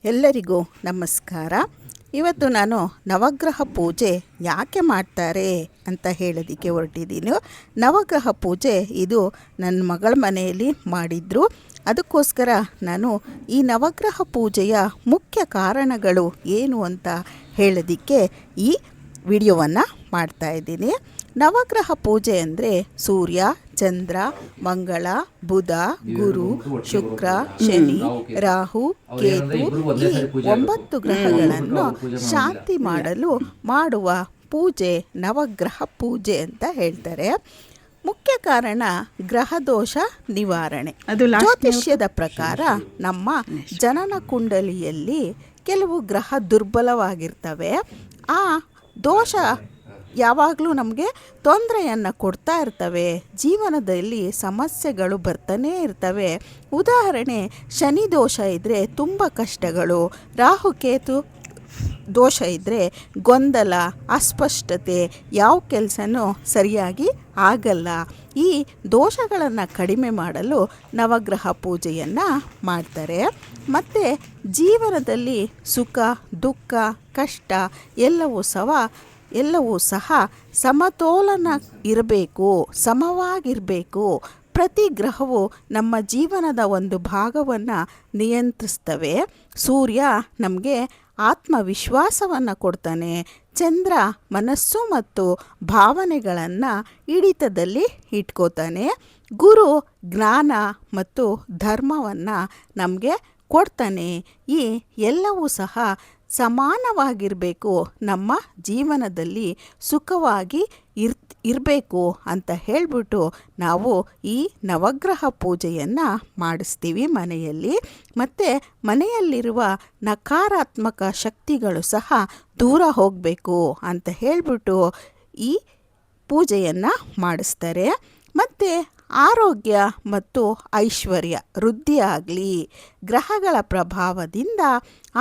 ಎಲ್ಲರಿಗೂ ನಮಸ್ಕಾರ. ಇವತ್ತು ನಾನು ನವಗ್ರಹ ಪೂಜೆ ಯಾಕೆ ಮಾಡ್ತಾರೆ ಅಂತ ಹೇಳೋದಕ್ಕೆ ಹೊರಟಿದ್ದೀನಿ. ನವಗ್ರಹ ಪೂಜೆ ಇದು ನನ್ನ ಮಗಳ ಮನೆಯಲ್ಲಿ ಮಾಡಿದ್ರು. ಅದಕ್ಕೋಸ್ಕರ ನಾನು ಈ ನವಗ್ರಹ ಪೂಜೆಯ ಮುಖ್ಯ ಕಾರಣಗಳು ಏನು ಅಂತ ಹೇಳೋದಕ್ಕೆ ಈ ವಿಡಿಯೋವನ್ನು ಮಾಡ್ತಾಯಿದ್ದೀನಿ. ನವಗ್ರಹ ಪೂಜೆ ಅಂದರೆ ಸೂರ್ಯ, ಚಂದ್ರ, ಮಂಗಳ, ಬುಧ, ಗುರು, ಶುಕ್ರ, ಶನಿ, ರಾಹು, ಕೇತು ಈ 9 ಗ್ರಹಗಳನ್ನು ಶಾಂತಿ ಮಾಡಲು ಮಾಡುವ ಪೂಜೆ ನವಗ್ರಹ ಪೂಜೆ ಅಂತ ಹೇಳ್ತಾರೆ. ಮುಖ್ಯ ಕಾರಣ ಗ್ರಹದೋಷ ನಿವಾರಣೆ. ಜ್ಯೋತಿಷ್ಯದ ಪ್ರಕಾರ ನಮ್ಮ ಜನನ ಕುಂಡಲಿಯಲ್ಲಿ ಕೆಲವು ಗ್ರಹ ದುರ್ಬಲವಾಗಿರ್ತವೆ. ಆ ದೋಷ ಯಾವಾಗಲೂ ನಮಗೆ ತೊಂದರೆಯನ್ನು ಕೊಡ್ತಾ ಇರ್ತವೆ. ಜೀವನದಲ್ಲಿ ಸಮಸ್ಯೆಗಳು ಬರ್ತಾನೇ ಇರ್ತವೆ. ಉದಾಹರಣೆ, ಶನಿ ದೋಷ ಇದ್ದರೆ ತುಂಬ ಕಷ್ಟಗಳು, ರಾಹುಕೇತು ದೋಷ ಇದ್ದರೆ ಗೊಂದಲ, ಅಸ್ಪಷ್ಟತೆ, ಯಾವ ಕೆಲಸನೂ ಸರಿಯಾಗಿ ಆಗಲ್ಲ. ಈ ದೋಷಗಳನ್ನು ಕಡಿಮೆ ಮಾಡಲು ನವಗ್ರಹ ಪೂಜೆಯನ್ನು ಮಾಡ್ತಾರೆ. ಮತ್ತು ಜೀವನದಲ್ಲಿ ಸುಖ, ದುಃಖ, ಕಷ್ಟ ಎಲ್ಲವೂ ಸಹ ಸಮತೋಲನ ಇರಬೇಕು, ಸಮವಾಗಿರಬೇಕು. ಪ್ರತಿ ಗ್ರಹವು ನಮ್ಮ ಜೀವನದ ಒಂದು ಭಾಗವನ್ನು ನಿಯಂತ್ರಿಸ್ತವೆ. ಸೂರ್ಯ ನಮಗೆ ಆತ್ಮವಿಶ್ವಾಸವನ್ನು ಕೊಡ್ತಾನೆ. ಚಂದ್ರ ಮನಸ್ಸು ಮತ್ತು ಭಾವನೆಗಳನ್ನು ಹಿಡಿತದಲ್ಲಿ ಇಟ್ಕೋತಾನೆ. ಗುರು ಜ್ಞಾನ ಮತ್ತು ಧರ್ಮವನ್ನು ನಮಗೆ ಕೊಡ್ತಾನೆ. ಈ ಎಲ್ಲವೂ ಸಹ ಸಮಾನವಾಗಿರಬೇಕು. ನಮ್ಮ ಜೀವನದಲ್ಲಿ ಸುಖವಾಗಿ ಇರಬೇಕು ಅಂತ ಹೇಳಿಬಿಟ್ಟು ನಾವು ಈ ನವಗ್ರಹ ಪೂಜೆಯನ್ನು ಮಾಡಿಸ್ತೀವಿ ಮನೆಯಲ್ಲಿ. ಮತ್ತು ಮನೆಯಲ್ಲಿರುವ ನಕಾರಾತ್ಮಕ ಶಕ್ತಿಗಳು ಸಹ ದೂರ ಹೋಗಬೇಕು ಅಂತ ಹೇಳಿಬಿಟ್ಟು ಈ ಪೂಜೆಯನ್ನು ಮಾಡಿಸ್ತಾರೆ. ಮತ್ತು ಆರೋಗ್ಯ ಮತ್ತು ಐಶ್ವರ್ಯ ವೃದ್ಧಿಯಾಗಲಿ. ಗ್ರಹಗಳ ಪ್ರಭಾವದಿಂದ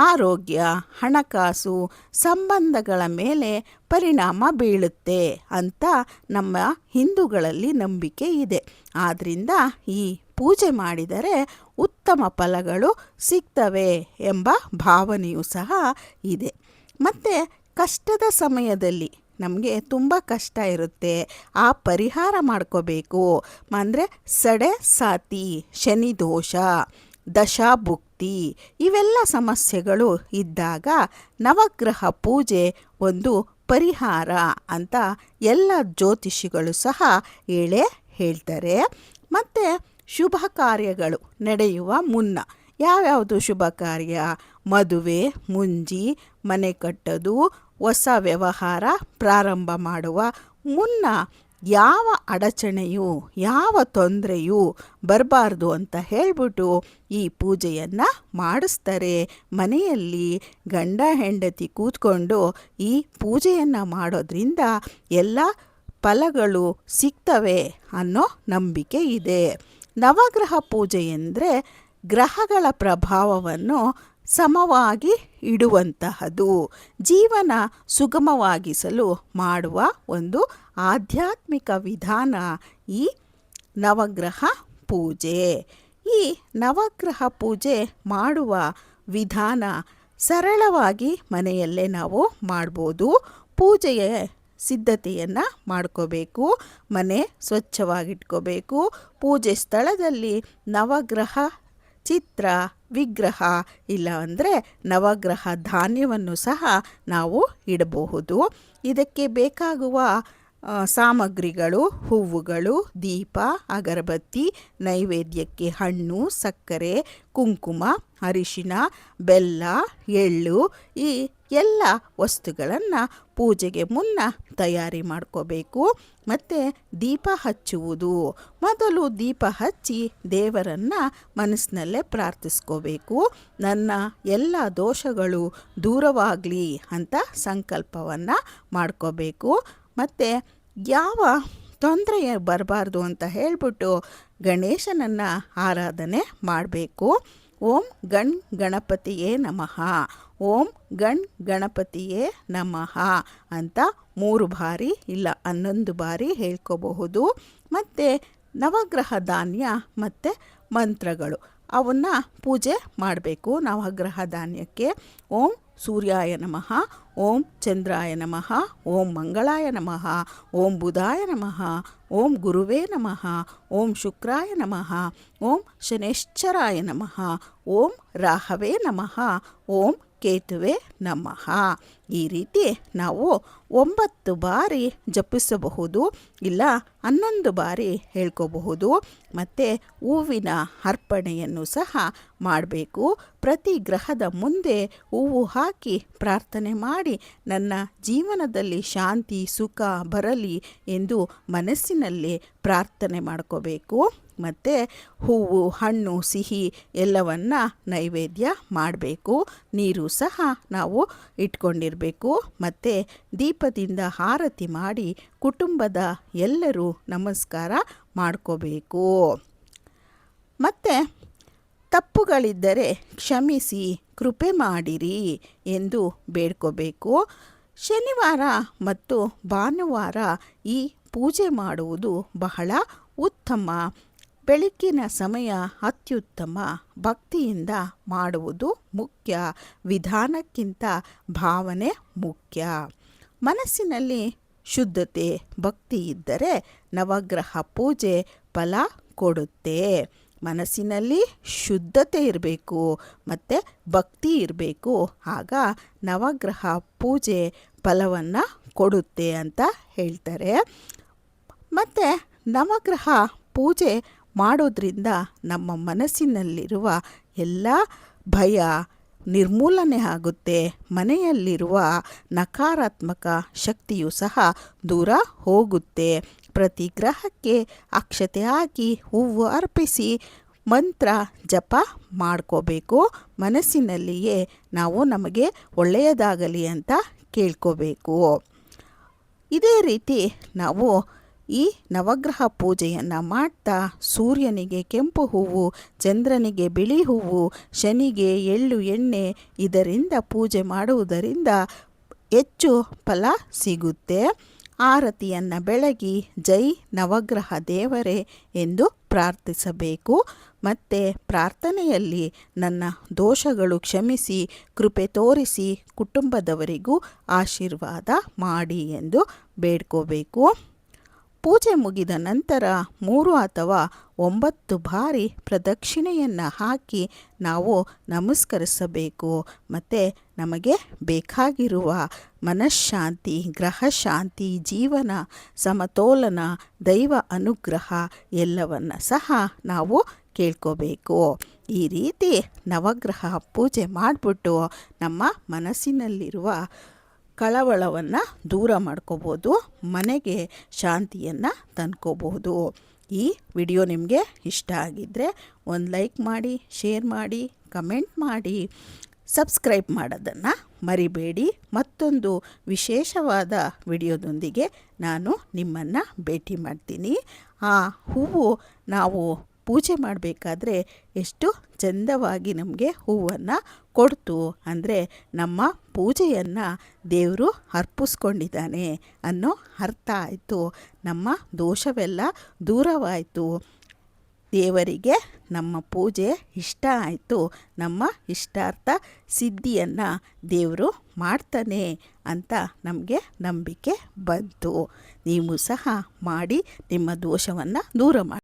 ಆರೋಗ್ಯ, ಹಣಕಾಸು, ಸಂಬಂಧಗಳ ಮೇಲೆ ಪರಿಣಾಮ ಬೀಳುತ್ತೆ ಅಂತ ನಮ್ಮ ಹಿಂದೂಗಳಲ್ಲಿ ನಂಬಿಕೆ ಇದೆ. ಆದ್ದರಿಂದ ಈ ಪೂಜೆ ಮಾಡಿದರೆ ಉತ್ತಮ ಫಲಗಳು ಸಿಗ್ತವೆ ಎಂಬ ಭಾವನೆಯೂ ಸಹ ಇದೆ. ಮತ್ತು ಕಷ್ಟದ ಸಮಯದಲ್ಲಿ ನಮಗೆ ತುಂಬ ಕಷ್ಟ ಇರುತ್ತೆ, ಆ ಪರಿಹಾರ ಮಾಡ್ಕೋಬೇಕು ಅಂದರೆ ಸಡೆ ಸಾತಿ, ಶನಿ ದೋಷ, ದಶಾಭುಕ್ತಿ ಇವೆಲ್ಲ ಸಮಸ್ಯೆಗಳು ಇದ್ದಾಗ ನವಗ್ರಹ ಪೂಜೆ ಒಂದು ಪರಿಹಾರ ಅಂತ ಎಲ್ಲ ಜ್ಯೋತಿಷಿಗಳು ಸಹ ಹೇಳ್ತಾರೆ. ಮತ್ತು ಶುಭ ಕಾರ್ಯಗಳು ನಡೆಯುವ ಮುನ್ನ ಯಾವ್ಯಾವುದು ಶುಭ ಕಾರ್ಯ? ಮದುವೆ, ಮುಂಜಿ, ಮನೆ ಕಟ್ಟೋದು, ಹೊಸ ವ್ಯವಹಾರ ಪ್ರಾರಂಭ ಮಾಡುವ ಮುನ್ನ ಯಾವ ಅಡಚಣೆಯೂ ಯಾವ ತೊಂದರೆಯೂ ಬರಬಾರ್ದು ಅಂತ ಹೇಳಿಬಿಟ್ಟು ಈ ಪೂಜೆಯನ್ನು ಮಾಡಿಸ್ತಾರೆ. ಮನೆಯಲ್ಲಿ ಗಂಡ ಹೆಂಡತಿ ಕೂತ್ಕೊಂಡು ಈ ಪೂಜೆಯನ್ನು ಮಾಡೋದ್ರಿಂದ ಎಲ್ಲ ಫಲಗಳು ಸಿಗ್ತವೆ ಅನ್ನೋ ನಂಬಿಕೆ ಇದೆ. ನವಗ್ರಹ ಪೂಜೆ ಎಂದರೆ ಗ್ರಹಗಳ ಪ್ರಭಾವವನ್ನು ಸಮವಾಗಿ ಇಡುವಂತಹದ್ದು. ಜೀವನ ಸುಗಮವಾಗಿಸಲು ಮಾಡುವ ಒಂದು ಆಧ್ಯಾತ್ಮಿಕ ವಿಧಾನ ಈ ನವಗ್ರಹ ಪೂಜೆ. ಈ ನವಗ್ರಹ ಪೂಜೆ ಮಾಡುವ ವಿಧಾನ ಸರಳವಾಗಿ ಮನೆಯಲ್ಲೇ ನಾವು ಮಾಡ್ಬೋದು. ಪೂಜೆಯ ಸಿದ್ಧತೆಯನ್ನು ಮಾಡ್ಕೋಬೇಕು. ಮನೆ ಸ್ವಚ್ಛವಾಗಿಟ್ಕೋಬೇಕು. ಪೂಜೆ ಸ್ಥಳದಲ್ಲಿ ನವಗ್ರಹ ಚಿತ್ರ, ವಿಗ್ರಹ ಇಲ್ಲ ಅಂದರೆ ನವಗ್ರಹ ಧಾನ್ಯವನ್ನು ಸಹ ನಾವು ಇಡಬಹುದು. ಇದಕ್ಕೆ ಬೇಕಾಗುವ ಸಾಮಗ್ರಿಗಳು ಹೂವುಗಳು, ದೀಪ, ಅಗರಬತ್ತಿ, ನೈವೇದ್ಯಕ್ಕೆ ಹಣ್ಣು, ಸಕ್ಕರೆ, ಕುಂಕುಮ, ಅರಿಶಿನ, ಬೆಲ್ಲ, ಎಳ್ಳು ಈ ಎಲ್ಲ ವಸ್ತುಗಳನ್ನು ಪೂಜೆಗೆ ಮುನ್ನ ತಯಾರಿ ಮಾಡ್ಕೋಬೇಕು. ಮತ್ತು ದೀಪ ಹಚ್ಚುವುದು, ಮೊದಲು ದೀಪ ಹಚ್ಚಿ ದೇವರನ್ನು ಮನಸ್ಸಿನಲ್ಲೇ ಪ್ರಾರ್ಥಿಸ್ಕೋಬೇಕು. ನನ್ನ ಎಲ್ಲ ದೋಷಗಳು ದೂರವಾಗಲಿ ಅಂತ ಸಂಕಲ್ಪವನ್ನು ಮಾಡ್ಕೋಬೇಕು. ಮತ್ತು ಯಾವ ತೊಂದರೆ ಬರಬಾರ್ದು ಅಂತ ಹೇಳಿಬಿಟ್ಟು ಗಣೇಶನನ್ನು ಆರಾಧನೆ ಮಾಡಬೇಕು. ಓಂ ಗಣಪತಿಯೇ ನಮಃ, ಓಂ ಗಣಪತಿಯೇ ನಮಃ ಅಂತ 3 ಬಾರಿ ಇಲ್ಲ 11 ಬಾರಿ ಹೇಳ್ಕೋಬಹುದು. ಮತ್ತು ನವಗ್ರಹ ಧಾನ್ಯ ಮತ್ತು ಮಂತ್ರಗಳು ಅವನ್ನು ಪೂಜೆ ಮಾಡಬೇಕು ನವಗ್ರಹ ಧಾನ್ಯಕ್ಕೆ. ಓಂ ಸೂರ್ಯಾಯ ನಮಃ, ಓಂ ಚಂದ್ರಾಯ ನಮಃ, ಓಂ ಮಂಗಳಾಯ ನಮಃ, ಓಂ ಬುಧಾಯ ನಮಃ, ಓಂ ಗುರುವೇ ನಮಃ, ಓಂ ಶುಕ್ರಾಯ ನಮಃ, ಓಂ ಶನೈಶ್ಚರಾಯ ನಮಃ, ಓಂ ರಾಹವೇ ನಮಃ, ಓಂ ಕೇತುವೆ ನಮಃ. ಈ ರೀತಿ ನಾವು 9 ಬಾರಿ ಜಪಿಸಬಹುದು, ಇಲ್ಲ 11 ಬಾರಿ ಹೇಳ್ಕೋಬಹುದು. ಮತ್ತು ಹೂವಿನ ಅರ್ಪಣೆಯನ್ನು ಸಹ ಮಾಡಬೇಕು. ಪ್ರತಿ ಗ್ರಹದ ಮುಂದೆ ಹೂವು ಹಾಕಿ ಪ್ರಾರ್ಥನೆ ಮಾಡಿ ನನ್ನ ಜೀವನದಲ್ಲಿ ಶಾಂತಿ ಸುಖ ಬರಲಿ ಎಂದು ಮನಸ್ಸಿನಲ್ಲಿ ಪ್ರಾರ್ಥನೆ ಮಾಡ್ಕೋಬೇಕು. ಮತ್ತು ಹೂವು ಹಣ್ಣು ಸಿಹಿ ಎಲ್ಲವನ್ನು ನೈವೇದ್ಯ ಮಾಡಬೇಕು. ನೀರು ಸಹ ನಾವು ಇಟ್ಕೊಂಡಿರಬೇಕು. ಮತ್ತು ದೀಪದಿಂದ ಆರತಿ ಮಾಡಿ ಕುಟುಂಬದ ಎಲ್ಲರೂ ನಮಸ್ಕಾರ ಮಾಡ್ಕೋಬೇಕು. ಮತ್ತು ತಪ್ಪುಗಳಿದ್ದರೆ ಕ್ಷಮಿಸಿ ಕೃಪೆ ಮಾಡಿರಿ ಎಂದು ಬೇಡ್ಕೋಬೇಕು. ಶನಿವಾರ ಮತ್ತು ಭಾನುವಾರ ಈ ಪೂಜೆ ಮಾಡುವುದು ಬಹಳ ಉತ್ತಮ. ಬೆಳಗ್ಗಿನ ಸಮಯ ಅತ್ಯುತ್ತಮ. ಭಕ್ತಿಯಿಂದ ಮಾಡುವುದು ಮುಖ್ಯ, ವಿಧಾನಕ್ಕಿಂತ ಭಾವನೆ ಮುಖ್ಯ. ಮನಸ್ಸಿನಲ್ಲಿ ಶುದ್ಧತೆ ಭಕ್ತಿ ಇದ್ದರೆ ನವಗ್ರಹ ಪೂಜೆ ಫಲ ಕೊಡುತ್ತೆ. ಮನಸ್ಸಿನಲ್ಲಿ ಶುದ್ಧತೆ ಇರಬೇಕು ಮತ್ತು ಭಕ್ತಿ ಇರಬೇಕು, ಆಗ ನವಗ್ರಹ ಪೂಜೆ ಫಲವನ್ನು ಕೊಡುತ್ತೆ ಅಂತ ಹೇಳ್ತಾರೆ. ಮತ್ತು ನವಗ್ರಹ ಪೂಜೆ ಮಾಡೋದ್ರಿಂದ ನಮ್ಮ ಮನಸ್ಸಿನಲ್ಲಿರುವ ಎಲ್ಲ ಭಯ ನಿರ್ಮೂಲನೆ ಆಗುತ್ತೆ. ಮನೆಯಲ್ಲಿರುವ ನಕಾರಾತ್ಮಕ ಶಕ್ತಿಯು ಸಹ ದೂರ ಹೋಗುತ್ತೆ. ಪ್ರತಿ ಗ್ರಹಕ್ಕೆ ಅಕ್ಷತೆ ಹಾಕಿ ಹೂವು ಅರ್ಪಿಸಿ ಮಂತ್ರ ಜಪ ಮಾಡ್ಕೋಬೇಕು. ಮನಸ್ಸಿನಲ್ಲಿಯೇ ನಾವು ನಮಗೆ ಒಳ್ಳೆಯದಾಗಲಿ ಅಂತ ಕೇಳ್ಕೋಬೇಕು. ಇದೇ ರೀತಿ ನಾವು ಈ ನವಗ್ರಹ ಪೂಜೆಯನ್ನು ಮಾಡ್ತಾ ಸೂರ್ಯನಿಗೆ ಕೆಂಪು ಹೂವು, ಚಂದ್ರನಿಗೆ ಬಿಳಿ ಹೂವು, ಶನಿಗೆ ಎಳ್ಳು ಎಣ್ಣೆ ಇದರಿಂದ ಪೂಜೆ ಮಾಡುವುದರಿಂದ ಹೆಚ್ಚು ಫಲ ಸಿಗುತ್ತೆ. ಆರತಿಯನ್ನು ಬೆಳಗಿ ಜೈ ನವಗ್ರಹ ದೇವರೇ ಎಂದು ಪ್ರಾರ್ಥಿಸಬೇಕು. ಮತ್ತು ಪ್ರಾರ್ಥನೆಯಲ್ಲಿ ನನ್ನ ದೋಷಗಳು ಕ್ಷಮಿಸಿ ಕೃಪೆ ತೋರಿಸಿ ಕುಟುಂಬದವರಿಗೂ ಆಶೀರ್ವಾದ ಮಾಡಿ ಎಂದು ಬೇಡ್ಕೋಬೇಕು. ಪೂಜೆ ಮುಗಿದ ನಂತರ 3 ಅಥವಾ 9 ಬಾರಿ ಪ್ರದಕ್ಷಿಣೆಯನ್ನು ಹಾಕಿ ನಾವು ನಮಸ್ಕರಿಸಬೇಕು. ಮತ್ತು ನಮಗೆ ಬೇಕಾಗಿರುವ ಮನಃಶಾಂತಿ, ಗ್ರಹಶಾಂತಿ, ಜೀವನ ಸಮತೋಲನ, ದೈವ ಅನುಗ್ರಹ ಎಲ್ಲವನ್ನು ಸಹ ನಾವು ಕೇಳ್ಕೋಬೇಕು. ಈ ರೀತಿ ನವಗ್ರಹ ಪೂಜೆ ಮಾಡಿಬಿಟ್ಟು ನಮ್ಮ ಮನಸ್ಸಿನಲ್ಲಿರುವ ಕಳವಳವನ್ನು ದೂರ ಮಾಡ್ಕೋಬೋದು, ಮನೆಗೆ ಶಾಂತಿಯನ್ನು ತಂದ್ಕೋಬಹುದು. ಈ ವಿಡಿಯೋ ನಿಮಗೆ ಇಷ್ಟ ಆಗಿದ್ದರೆ ಒಂದು ಲೈಕ್ ಮಾಡಿ, ಶೇರ್ ಮಾಡಿ, ಕಮೆಂಟ್ ಮಾಡಿ, ಸಬ್ಸ್ಕ್ರೈಬ್ ಮಾಡೋದನ್ನು ಮರಿಬೇಡಿ. ಮತ್ತೊಂದು ವಿಶೇಷವಾದ ವಿಡಿಯೋದೊಂದಿಗೆ ನಾನು ನಿಮ್ಮನ್ನು ಭೇಟಿ ಮಾಡ್ತೀನಿ. ಆ ಹೂವು ನಾವು ಪೂಜೆ ಮಾಡಬೇಕಾದ್ರೆ ಎಷ್ಟು ಚಂದವಾಗಿ ನಮಗೆ ಹೂವನ್ನು ಕೊಡ್ತು ಅಂದರೆ ನಮ್ಮ ಪೂಜೆಯನ್ನು ದೇವರು ಅರ್ಪಿಸ್ಕೊಂಡಿದ್ದಾನೆ ಅನ್ನೋ ಅರ್ಥ ಆಯಿತು. ನಮ್ಮ ದೋಷವೆಲ್ಲ ದೂರವಾಯಿತು. ದೇವರಿಗೆ ನಮ್ಮ ಪೂಜೆ ಇಷ್ಟ ಆಯಿತು. ನಮ್ಮ ಇಷ್ಟಾರ್ಥ ಸಿದ್ಧಿಯನ್ನು ದೇವರು ಮಾಡ್ತಾನೆ ಅಂತ ನಮಗೆ ನಂಬಿಕೆ ಬಂತು. ನೀವು ಸಹ ಮಾಡಿ ನಿಮ್ಮ ದೋಷವನ್ನು ದೂರ ಮಾಡಿ.